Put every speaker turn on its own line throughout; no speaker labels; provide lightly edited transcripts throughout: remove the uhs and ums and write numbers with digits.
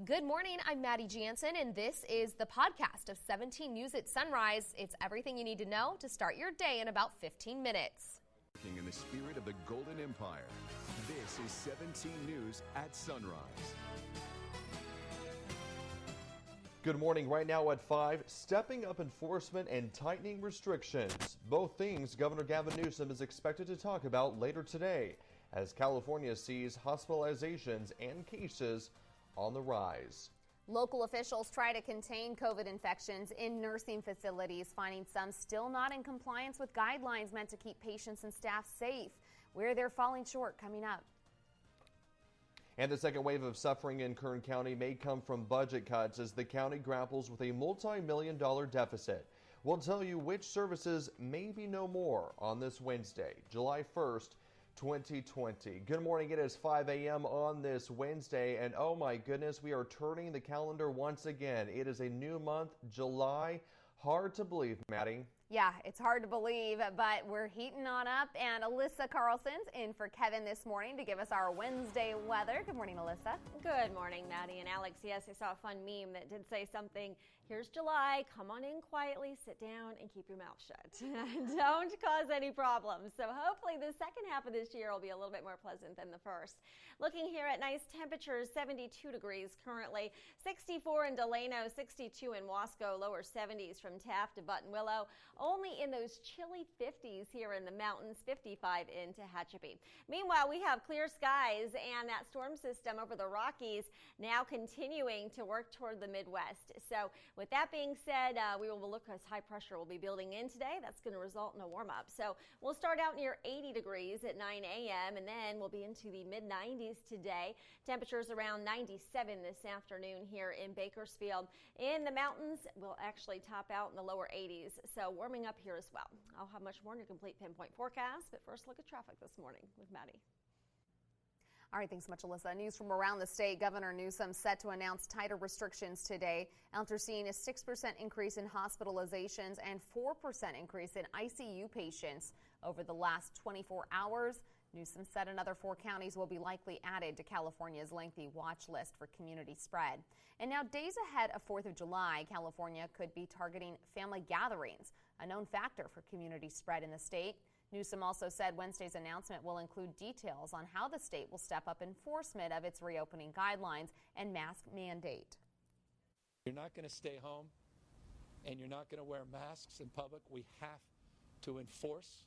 Good morning, I'm Maddie Jansen, and this is the podcast of 17 News at Sunrise. It's everything you need to know to start your day in about 15 minutes.
In the spirit of the Golden Empire, this is 17 News at Sunrise.
Good morning. Right now at 5, stepping up enforcement and tightening restrictions. Both things Governor Gavin Newsom is expected to talk about later today as California sees hospitalizations and cases on the rise.
Local officials try to contain COVID infections in nursing facilities, finding some still not in compliance with guidelines meant to keep patients and staff safe. Where they're falling short coming up.
And the second wave of suffering in Kern County may come from budget cuts as the county grapples with a multi-million-dollar deficit. We'll tell you which services may be no more on this Wednesday, July 1st, 2020. Good morning. It is 5 a.m. on this Wednesday, and oh my goodness, we are turning the calendar once again. It is a new month, July. Hard to believe, Maddie.
Yeah, it's hard to believe, but we're heating on up, and Alyssa Carlson's in for Kevin this morning to give us our Wednesday weather. Good morning, Alyssa.
Good morning, Maddie and Alex. Yes, I saw a fun meme that did say something. Here's July. Come on in quietly, sit down, and keep your mouth shut. Don't cause any problems. So hopefully the second half of this year will be a little bit more pleasant than the first. Looking here at nice temperatures, 72 degrees currently, 64 in Delano, 62 in Wasco, lower 70s from Taft to Buttonwillow. Only in those chilly 50s here in the mountains, 55 in Tehachapi. Meanwhile, we have clear skies and that storm system over the Rockies now continuing to work toward the Midwest. So with that being said, we will look as high pressure will be building in today. That's going to result in a warm up. So we'll start out near 80 degrees at 9 a.m. and then we'll be into the mid 90s today. Temperatures around 97 this afternoon here in Bakersfield. In the mountains, we'll actually top out in the lower 80s. So warming up here as well. I'll have much more in your complete pinpoint forecast, but first look at traffic this morning with Maddie.
All right, thanks so much, Alyssa. News from around the state. Governor Newsom set to announce tighter restrictions today after seeing a 6% increase in hospitalizations and 4% increase in ICU patients over the last 24 hours. Newsom said another 4 counties will be likely added to California's lengthy watch list for community spread. And now, days ahead of 4th of July, California could be targeting family gatherings, a known factor for community spread in the state. Newsom also said Wednesday's announcement will include details on how the state will step up enforcement of its reopening guidelines and mask mandate.
You're not going to stay home and you're not going to wear masks in public. We have to enforce.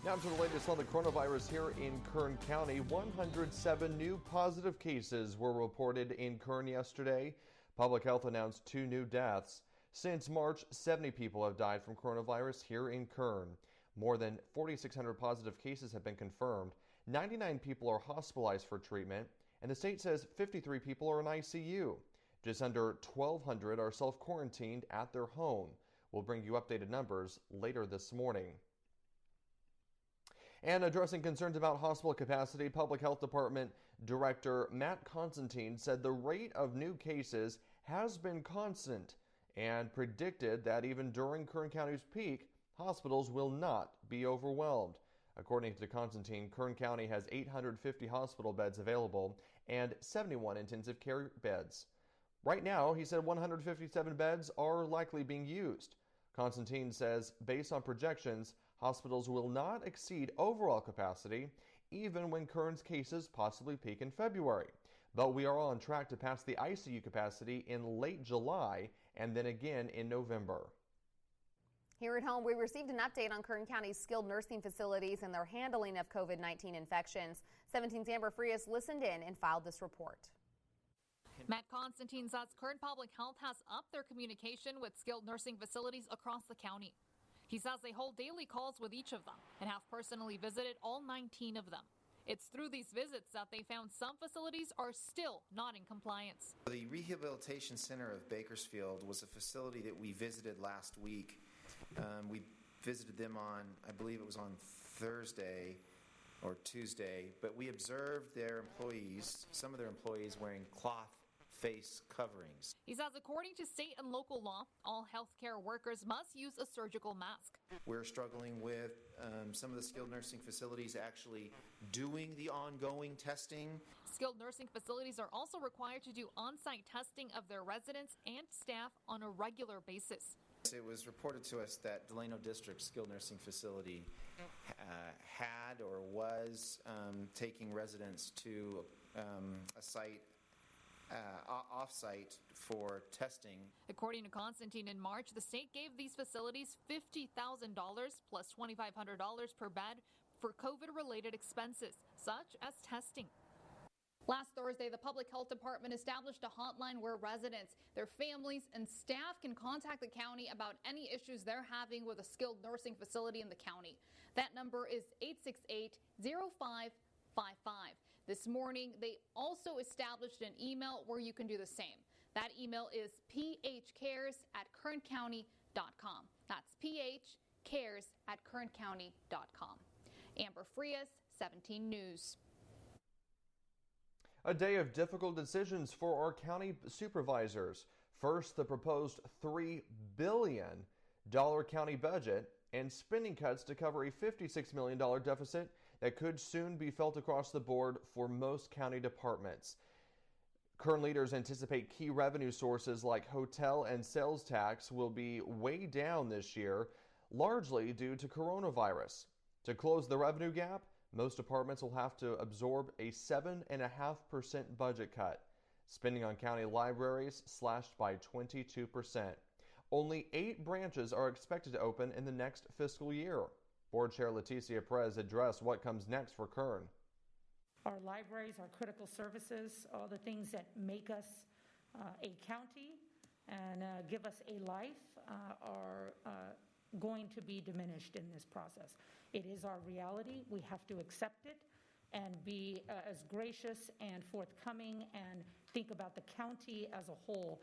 Now to the latest on the coronavirus here in Kern County. 107 new positive cases were reported in Kern yesterday. Public Health announced 2 new deaths. Since March, 70 people have died from coronavirus here in Kern. More than 4,600 positive cases have been confirmed. 99 people are hospitalized for treatment, and the state says 53 people are in ICU. Just under 1,200 are self-quarantined at their home. We'll bring you updated numbers later this morning. And addressing concerns about hospital capacity, Public Health Department Director Matt Constantine said the rate of new cases has been constant and predicted that even during Kern County's peak, hospitals will not be overwhelmed. According to Constantine, Kern County has 850 hospital beds available and 71 intensive care beds. Right now, he said 157 beds are likely being used. Constantine says, based on projections, hospitals will not exceed overall capacity, even when Kern's cases possibly peak in February. But we are on track to pass the ICU capacity in late July and then again in November.
Here at home, we received an update on Kern County's skilled nursing facilities and their handling of COVID-19 infections. 17's Amber Frias listened in and filed this report.
Matt Constantine says Kern Public Health has upped their communication with skilled nursing facilities across the county. He says they hold daily calls with each of them and have personally visited all 19 of them. It's through these visits that they found some facilities are still not in compliance.
The Rehabilitation Center of Bakersfield was a facility that we visited last week. We visited them on, I believe it was on Thursday or Tuesday, but we observed their employees, some of their employees wearing cloth face coverings.
He says according to state and local law, all healthcare workers must use a surgical mask.
We're struggling with some of the skilled nursing facilities actually doing the ongoing testing.
Skilled nursing facilities are also required to do on-site testing of their residents and staff on a regular basis.
It was reported to us that Delano District Skilled Nursing Facility had or was taking residents to a site off-site for testing.
According to Constantine, in March, the state gave these facilities $50,000 plus $2,500 per bed for COVID-related expenses, such as testing. Last Thursday, the Public Health Department established a hotline where residents, their families, and staff can contact the county about any issues they're having with a skilled nursing facility in the county. That number is 868-0555. This morning, they also established an email where you can do the same. That email is phcares@kerncounty.com. That's phcares@kerncounty.com. Amber Frias, 17 News.
A day of difficult decisions for our county supervisors. First, the proposed $3 billion county budget and spending cuts to cover a $56 million deficit that could soon be felt across the board for most county departments. Kern leaders anticipate key revenue sources like hotel and sales tax will be way down this year, largely due to coronavirus. To close the revenue gap, most departments will have to absorb a 7.5% budget cut. Spending on county libraries slashed by 22%. Only 8 branches are expected to open in the next fiscal year. Board Chair Leticia Perez addressed what comes next for Kern.
Our libraries, our critical services, all the things that make us a county and give us a life are going to be diminished in this process. It is our reality. We have to accept it and be as gracious and forthcoming and think about the county as a whole.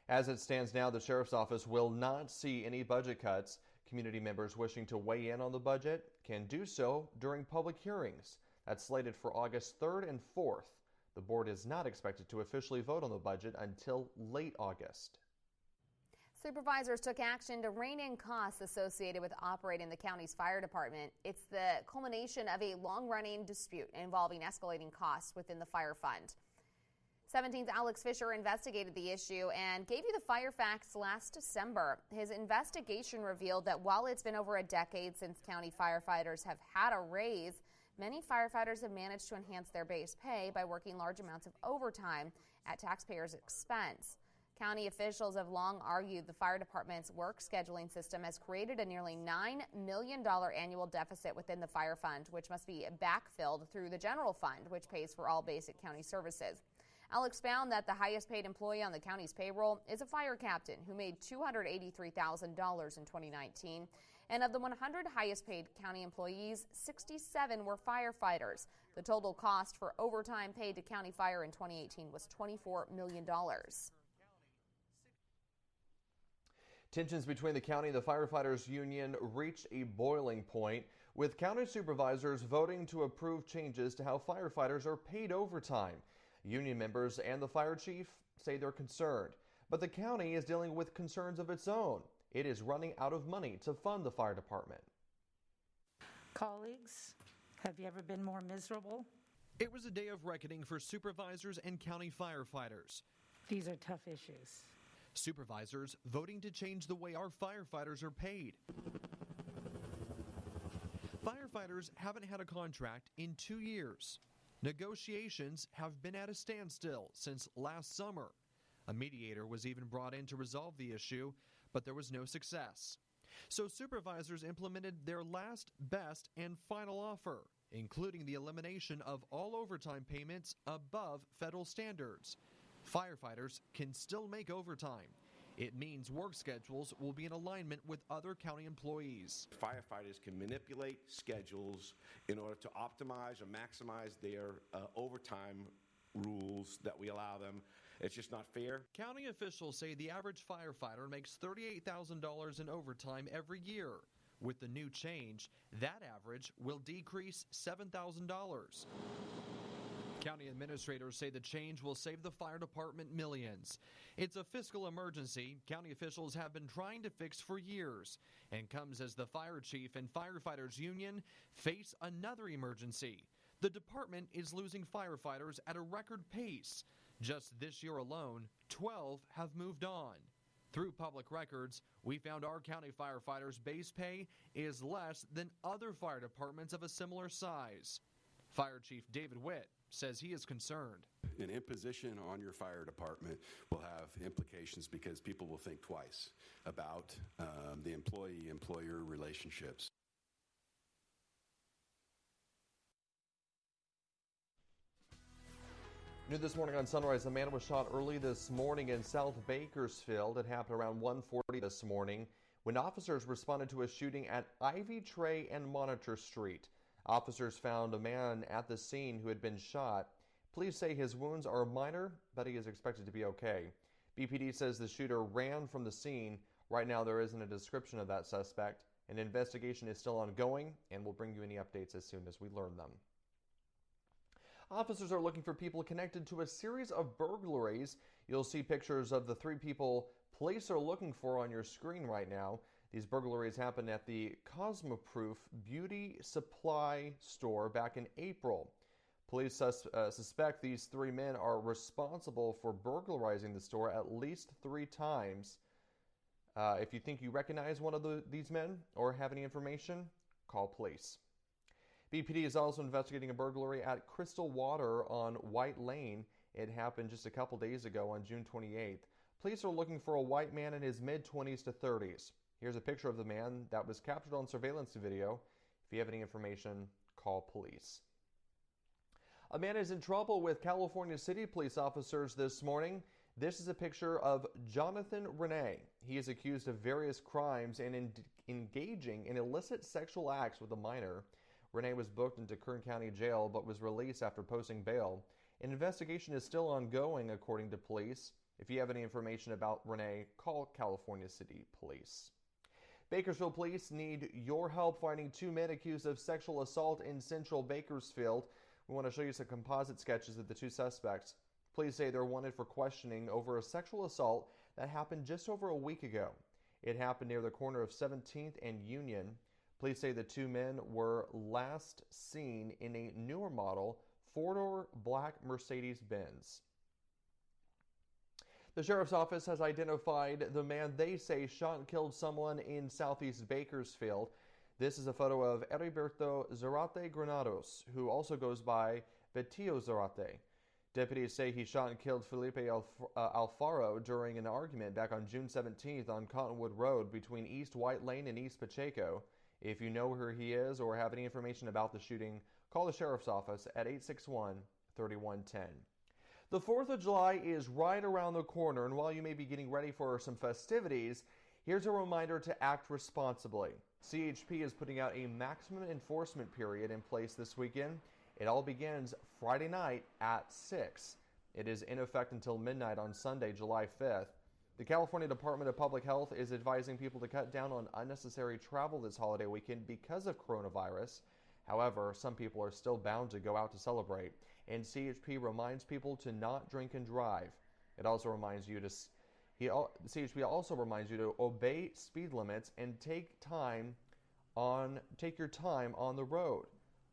As it stands now, the Sheriff's Office will not see any budget cuts. Community members wishing to weigh in on the budget can do so during public hearings. That's slated for August 3rd and 4th. The board is not expected to officially vote on the budget until late August.
Supervisors took action to rein in costs associated with operating the county's fire department. It's the culmination of a long-running dispute involving escalating costs within the fire fund. 17's Alex Fisher investigated the issue and gave you the fire facts last December. His investigation revealed that while it's been over a decade since county firefighters have had a raise, many firefighters have managed to enhance their base pay by working large amounts of overtime at taxpayers' expense. County officials have long argued the fire department's work scheduling system has created a nearly $9 million annual deficit within the fire fund, which must be backfilled through the general fund, which pays for all basic county services. Alex found that the highest paid employee on the county's payroll is a fire captain who made $283,000 in 2019. And of the 100 highest paid county employees, 67 were firefighters. The total cost for overtime paid to county fire in 2018 was $24 million.
Tensions between the county and the firefighters union reached a boiling point, with county supervisors voting to approve changes to how firefighters are paid overtime. Union members and the fire chief say they're concerned, but the county is dealing with concerns of its own. It is running out of money to fund the fire department.
Colleagues, have you ever been more miserable?
It was a day of reckoning for supervisors and county firefighters.
These are tough issues.
Supervisors voting to change the way our firefighters are paid. Firefighters haven't had a contract in 2 years. Negotiations have been at a standstill since last summer. A mediator was even brought in to resolve the issue, but there was no success. So supervisors implemented their last, best, and final offer, including the elimination of all overtime payments above federal standards. Firefighters can still make overtime. It means work schedules will be in alignment with other county employees.
Firefighters can manipulate schedules in order to optimize or maximize their overtime rules that we allow them. It's just not fair.
County officials say the average firefighter makes $38,000 in overtime every year. With the new change, that average will decrease $7,000. County administrators say the change will save the fire department millions. It's a fiscal emergency county officials have been trying to fix for years and comes as the fire chief and firefighters union face another emergency. The department is losing firefighters at a record pace. Just this year alone, 12 have moved on. Through public records, we found our county firefighters' base pay is less than other fire departments of a similar size. Fire Chief David Witt says he is concerned.
An imposition on your fire department will have implications because people will think twice about the employee-employer relationships.
New this morning on Sunrise, a man was shot early this morning in South Bakersfield. It happened around 1:40 this morning when officers responded to a shooting at Ivy Tray and Monitor Street. Officers found a man at the scene who had been shot. Police say his wounds are minor, but he is expected to be okay. BPD says the shooter ran from the scene. Right now, there isn't a description of that suspect. An investigation is still ongoing, and we'll bring you any updates as soon as we learn them. Officers are looking for people connected to a series of burglaries. You'll see pictures of the 3 people police are looking for on your screen right now. These burglaries happened at the Cosmoproof Beauty Supply store back in April. Police suspect these 3 men are responsible for burglarizing the store at least 3 times. If you think you recognize one of these men or have any information, call police. BPD is also investigating a burglary at Crystal Water on White Lane. It happened just a couple days ago on June 28th. Police are looking for a white man in his mid-20s to 30s. Here's a picture of the man that was captured on surveillance video. If you have any information, call police. A man is in trouble with California City police officers this morning. This is a picture of Jonathan Renee. He is accused of various crimes and engaging in illicit sexual acts with a minor. Renee was booked into Kern County Jail but was released after posting bail. An investigation is still ongoing, according to police. If you have any information about Renee, call California City Police. Bakersfield police need your help finding 2 men accused of sexual assault in central Bakersfield. We want to show you some composite sketches of the 2 suspects. Police say they're wanted for questioning over a sexual assault that happened just over a week ago. It happened near the corner of 17th and Union. Police say the 2 men were last seen in a newer model 4-door black Mercedes-Benz. The sheriff's office has identified the man they say shot and killed someone in southeast Bakersfield. This is a photo of Heriberto Zarate Granados, who also goes by Betillo Zarate. Deputies say he shot and killed Felipe Alfaro during an argument back on June 17th on Cottonwood Road between East White Lane and East Pacheco. If you know where he is or have any information about the shooting, call the sheriff's office at 861-3110. The 4th of July is right around the corner, and while you may be getting ready for some festivities, here's a reminder to act responsibly. CHP is putting out a maximum enforcement period in place this weekend. It all begins Friday night at 6. It is in effect until midnight on Sunday, July 5th. The California Department of Public Health is advising people to cut down on unnecessary travel this holiday weekend because of coronavirus. However, some people are still bound to go out to celebrate, and CHP reminds people to not drink and drive. It also reminds you to CHP also reminds you to obey speed limits and take your time on the road.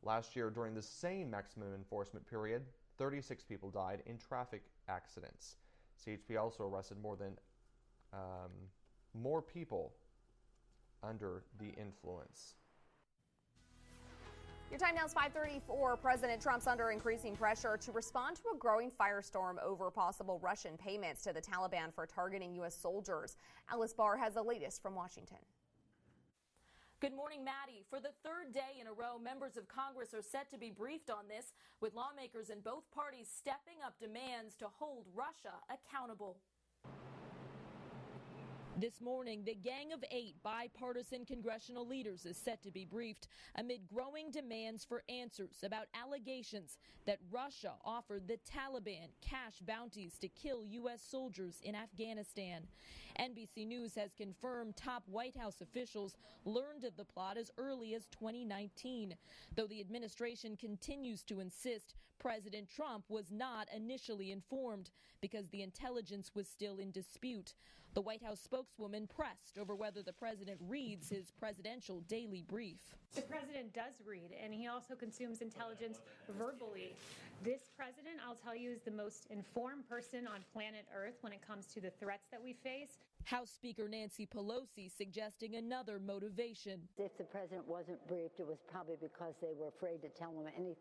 Last year, during the same maximum enforcement period, 36 people died in traffic accidents. CHP also arrested more people under the influence.
Your time now is 5:34. President Trump's under increasing pressure to respond to a growing firestorm over possible Russian payments to the Taliban for targeting U.S. soldiers. Alice Barr has the latest from Washington.
Good morning, Maddie. For the 3rd day in a row, members of Congress are set to be briefed on this, with lawmakers in both parties stepping up demands to hold Russia accountable. This morning, the Gang of 8 bipartisan congressional leaders is set to be briefed amid growing demands for answers about allegations that Russia offered the Taliban cash bounties to kill U.S. soldiers in Afghanistan. NBC News has confirmed top White House officials learned of the plot as early as 2019, though the administration continues to insist President Trump was not initially informed because the intelligence was still in dispute. The White House spokeswoman pressed over whether the president reads his presidential daily brief.
The president does read, and he also consumes intelligence verbally. This president, I'll tell you, is the most informed person on planet Earth when it comes to the threats that we face.
House Speaker Nancy Pelosi suggesting another motivation.
If the president wasn't briefed, it was probably because they were afraid to tell him any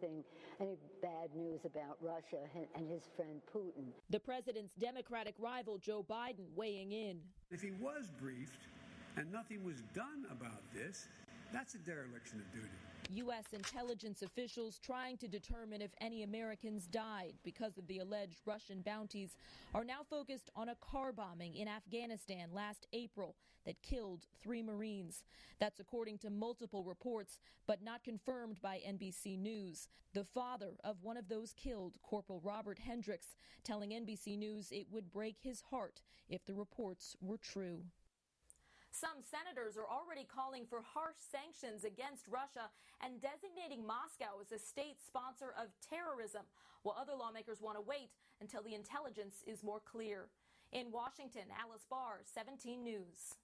bad news about Russia and his friend Putin.
The president's Democratic rival Joe Biden weighing in.
If he was briefed and nothing was done about this, that's a dereliction of duty.
U.S. intelligence officials trying to determine if any Americans died because of the alleged Russian bounties are now focused on a car bombing in Afghanistan last April that killed 3 Marines. That's according to multiple reports, but not confirmed by NBC News. The father of one of those killed, Corporal Robert Hendricks, telling NBC News it would break his heart if the reports were true. Some senators are already calling for harsh sanctions against Russia and designating Moscow as a state sponsor of terrorism, while other lawmakers want to wait until the intelligence is more clear. In Washington, Alice Barr, 17 News.